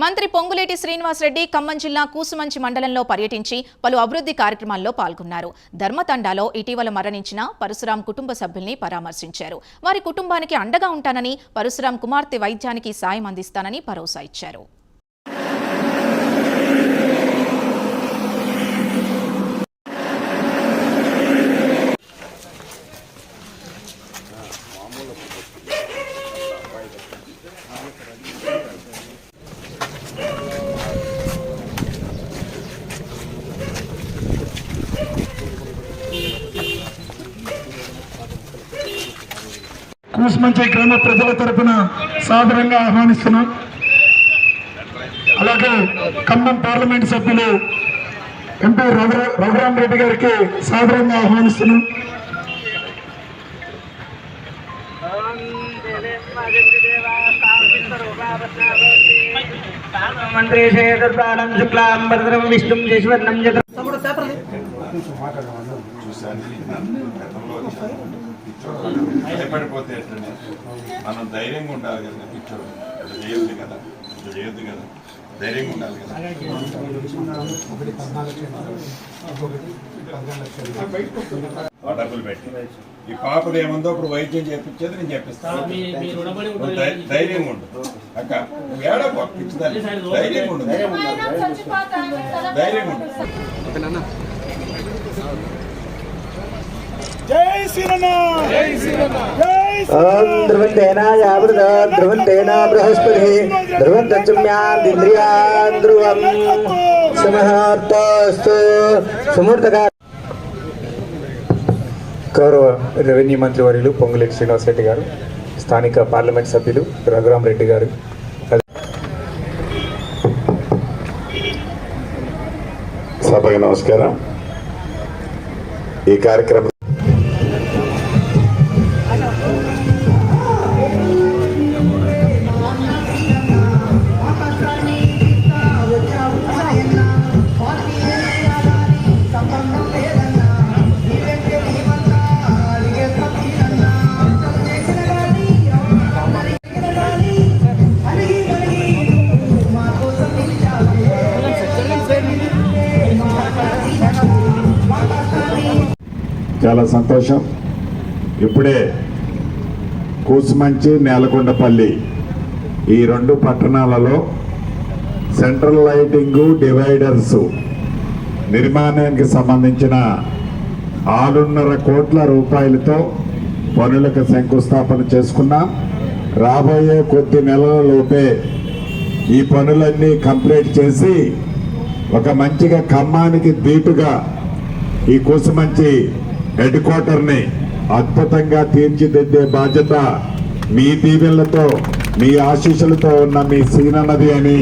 మంత్రి పొంగులేటి శ్రీనివాసరెడ్డి ఖమ్మం జిల్లా కూసుమంచి మండలంలో పర్యటించి పలు అభివృద్ధి కార్యక్రమాల్లో పాల్గొన్నారు. ధర్మతండాలో ఇటీవల మరణించిన పరశురాం కుటుంబ సభ్యుల్ని పరామర్శించారు. వారి కుటుంబానికి అండగా ఉంటానని, పరశురాం కుమార్తె వైద్యానికి సాయం అందిస్తానని భరోసా ఇచ్చారు. కూసుమంచి గ్రామ ప్రజల తరపున సాదరంగా ఆహ్వానిస్తున్నాం. అలాగే ఖమ్మం పార్లమెంట్ సభ్యులు ఎంపీ రఘురామ్ రెడ్డి గారికి సాదరంగా ఆహ్వానిస్తున్నాం. భయపడిపోతే మనం ధైర్యంగా ఉండాలి కదా, పిచ్చోడు చేయొద్దు కదా, ధైర్యంగా ఉండాలి కదా. డబ్బులు పెట్టి ఈ పాపలు ఏముందో ఇప్పుడు వైద్యం చేపించేది నేను చెప్పిస్తాను. ధైర్యంగా ఉండు అక్క, ఏడో పిచ్చిదాన్ని ధైర్యంగా ఉండు, ధైర్యంగా ఉండు. జై శ్రీరామ్. జై ఓం ధ్రువంతేనా యావృత ధ్రువంతేనా బృహస్పతి ధ్రువంతచుమ్యాదింద్రియాన్ ధ్రువం సమహర్తస్తు సుమూర్తగా. గౌరవ రెవెన్యూ మంత్రి వర్యులు పొంగులేటి శ్రీనివాసరెడ్డి గారు, స్థానిక పార్లమెంట్ సభ్యులు రఘురామ్ రెడ్డి గారు, సభకు నమస్కారం. ఈ కార్యక్రమం చాలా సంతోషం. ఇప్పుడే కూసుమంచి, నేలకొండపల్లి ఈ రెండు పట్టణాలలో సెంట్రల్ లైటింగు, డివైడర్స్ నిర్మాణానికి సంబంధించిన 6.5 కోట్ల రూపాయలతో పనులకు శంకుస్థాపన చేసుకున్నాం. రాబోయే కొద్ది నెలల లోపే ఈ పనులన్నీ కంప్లీట్ చేసి ఒక మంచిగా ఖమ్మానికి దీటుగా ఈ కూసుమంచి హెడ్ క్వార్టర్ని అద్భుతంగా తీర్చిదిద్దే బాధ్యత మీ దీవెనలతో, మీ ఆశీస్సులతో ఉన్న మీ సీనన్నది అని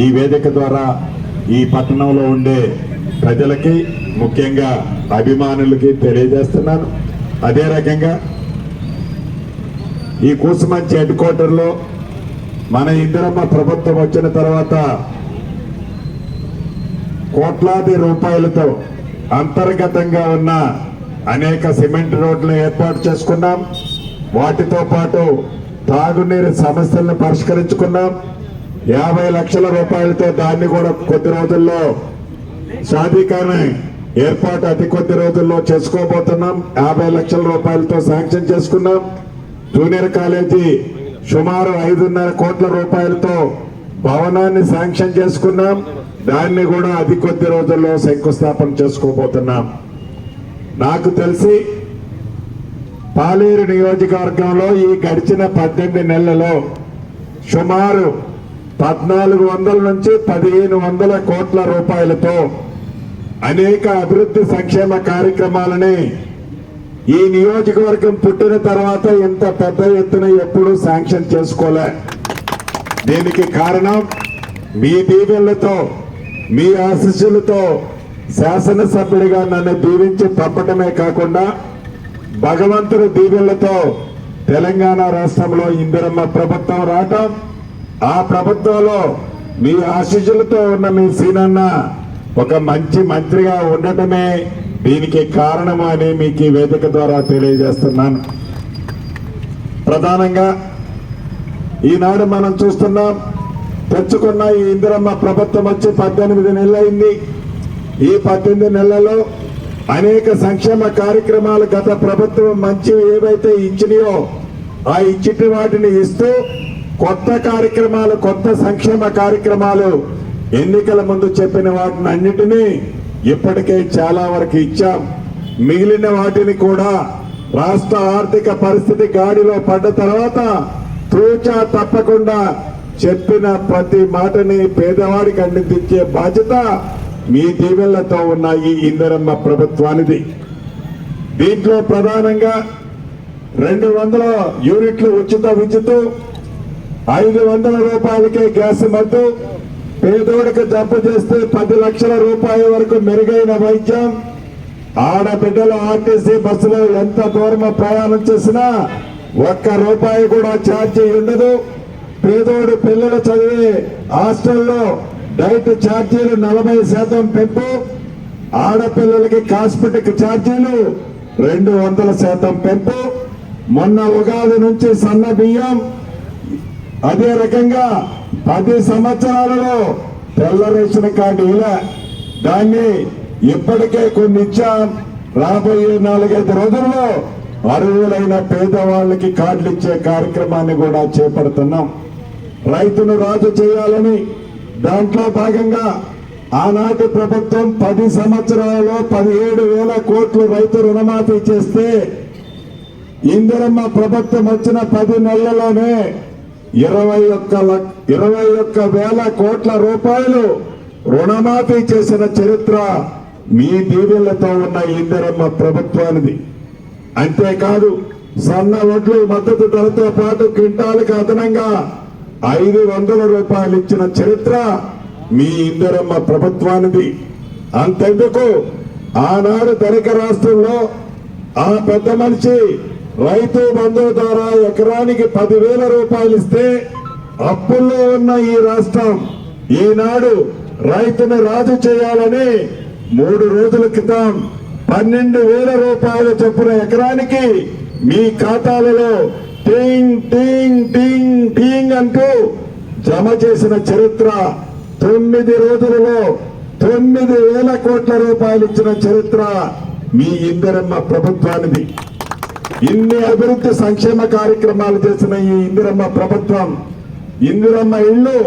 ఈ వేదిక ద్వారా ఈ పట్టణంలో ఉండే ప్రజలకి, ముఖ్యంగా అభిమానులకి తెలియజేస్తున్నాను. అదే రకంగా ఈ కూసుమంచి హెడ్ క్వార్టర్లో మన ఇందిరమ్మ ప్రభుత్వం వచ్చిన తర్వాత కోట్లాది రూపాయలతో అంతర్గతంగా ఉన్న అనేక సిమెంట్ రోడ్లు ఏర్పాటు చేసుకున్నాం. వాటితో పాటు తాగునీరు సమస్యలను పరిష్కరించుకున్నాం. 50 లక్షల రూపాయలతో దాన్ని కూడా కొద్ది రోజుల్లో సాధికారణ ఏర్పాటు అతి కొద్ది రోజుల్లో చేసుకోబోతున్నాం. 50 లక్షల రూపాయలతో శాంక్షన్ చేసుకున్నాం. జూనియర్ కాలేజీ సుమారు 5.5 కోట్ల రూపాయలతో భవనాన్ని శాంక్షన్ చేసుకున్నాం. దాన్ని కూడా అతి కొద్ది రోజుల్లో శంకుస్థాపన చేసుకోబోతున్నాం. నాకు తెలిసి పాలేరు నియోజకవర్గంలో ఈ గడిచిన 18 నెలలలో సుమారు 1400 నుంచి 1500 కోట్ల రూపాయలతో అనేక అభివృద్ధి సంక్షేమ కార్యక్రమాలని ఈ నియోజకవర్గం పుట్టిన తర్వాత ఇంత పెద్ద ఎత్తున ఎప్పుడూ శాంక్షన్ చేసుకోలే. దీనికి కారణం మీ దీవెనలతో, మీ ఆశీస్సులతో శాసనసభ్యుడిగా నన్ను దీవించి పంపటమే కాకుండా భగవంతుడి దీవెనలతో తెలంగాణ రాష్ట్రంలో ఇందిరమ్మ ప్రభుత్వం రావటం, ఆ ప్రభుత్వంలో మీ ఆశీస్సులతో ఉన్న మీ సీనన్న ఒక మంచి మంత్రిగా ఉండటమే దీనికి కారణము అని మీకు ఈ వేదిక ద్వారా తెలియజేస్తున్నాను. ప్రధానంగా ఈనాడు మనం చూస్తున్నాం తెచ్చుకున్న ఈ ఇందిరమ్మ ప్రభుత్వం వచ్చి 18 నెలలైంది. ఈ 18 నెలల్లో అనేక సంక్షేమ కార్యక్రమాలు గత ప్రభుత్వం మంచివి ఏవైతే ఇచ్చినాయో ఆ ఇచ్చిన వాటిని ఇస్తూ కొత్త కార్యక్రమాలు, కొత్త సంక్షేమ కార్యక్రమాలు ఎన్నికల ముందు చెప్పిన వాటిని అన్నిటినీ ఇప్పటికే చాలా వరకు ఇచ్చాం. మిగిలిన వాటిని కూడా రాష్ట్ర ఆర్థిక పరిస్థితి గాడిలో పడ్డ తర్వాత తూచా తప్పకుండా చెప్పిన ప్రతి మాటని పేదవాడికి అందించే బాధ్యత మీ దీవెనలతో ఉన్న ఈ ఇందిరమ్మ ప్రభుత్వానిది. దీంట్లో ప్రధానంగా 200 యూనిట్లు ఉచిత విద్యుత్, 500 రూపాయలకే గ్యాస్ మద్దు, పేదోడికి జబ్బు చేస్తే 10 లక్షల రూపాయల వరకు మెరుగైన వైద్యం, ఆడబిడ్డల ఆర్టీసీ బస్సులో ఎంత దూరం ప్రయాణం చేసినా ₹1 కూడా ఛార్జీ ఉండదు. పేదోడు పిల్లలు చదివే హాస్టల్లో డైట్ ఛార్జీలు 40% పెంపు, ఆడపిల్లలకి కాస్మెటిక్ ఛార్జీలు 200% పెంపు. మొన్న ఉగాది నుంచి సన్న బియ్యం, అదే రకంగా 10 సంవత్సరాలలో తెల్ల రేషన్ కార్డు ఇలా దాన్ని ఇప్పటికే కొన్ని ఇచ్చాం. రాబోయే 4-5 రోజుల్లో అర్హులైన పేదవాళ్ళకి కార్డులు ఇచ్చే కార్యక్రమాన్ని కూడా చేపడుతున్నాం. రైతును రాజు చేయాలని దాంట్లో భాగంగా ఆనాటి ప్రభుత్వం 10 సంవత్సరాలలో 17,000 కోట్లు రైతు రుణమాఫీ చేస్తే ఇందిరమ్మ ప్రభుత్వం వచ్చిన 10 నెలల్లోనే 21,000 కోట్ల రూపాయలు రుణమాఫీ చేసిన చరిత్ర మీ దీవెనలతో ఉన్న ఇందిరమ్మ ప్రభుత్వానిది. అంతేకాదు సన్న వడ్లు మద్దతు ధరతో పాటు క్వింటాలకు అదనంగా 500 రూపాయలు ఇచ్చిన చరిత్ర మీ ఇందిరమ్మ ప్రభుత్వానిది. అంతెందుకు ఆనాడు ధనిక రాష్ట్రంలో ఆ పెద్ద మనిషి రైతు బంధు ద్వారా ఎకరానికి 10,000 రూపాయలు ఇస్తే అప్పుల్లో ఉన్న ఈ రాష్ట్రం ఈనాడు రైతుని రాజు చేయాలని 3 రోజుల క్రితం 12,000 రూపాయల చొప్పున ఎకరానికి మీ ఖాతాలలో టింగ్ టింగ్ టింగ్ టింగ్ అంటూ జమ చేసిన చరిత్ర, 9 రోజులలో 9,000 కోట్ల రూపాయలు ఇచ్చిన చరిత్ర మీ ఇందిరమ్మ ప్రభుత్వానిది. ఇన్ని అభివృద్ధి సంక్షేమ కార్యక్రమాలు చేసిన ఈ ఇందిరమ్మ ప్రభుత్వం, ఇందిరమ్మ ఇళ్ళు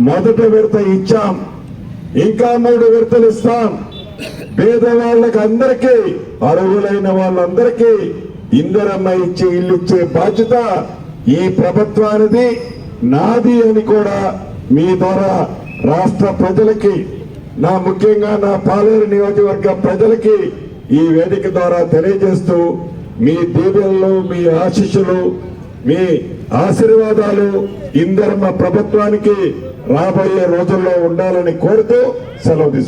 మొదటి విడత ఇచ్చాం, ఇంకా 3 విడతలు ఇస్తాం. పేదవాళ్ళకి అందరికీ, అర్హులైన వాళ్ళందరికీ ఇందిరమ్మ ఇచ్చి ఇల్లు ఇచ్చే బాధ్యత ఈ ప్రభుత్వానిది, నాది అని కూడా మీ ద్వారా రాష్ట్ర ప్రజలకి, ముఖ్యంగా నా పాలేరు నియోజకవర్గ ప్రజలకి ఈ వేదిక ద్వారా తెలియజేస్తూ మీ దీవెనలు, మీ ఆశీస్సులు, మీ ఆశీర్వాదాలు ఇందిరమ్మ ప్రభుత్వానికి రాబోయే రోజుల్లో ఉండాలని కోరుతూ సెలవు తీసుకుంటాను.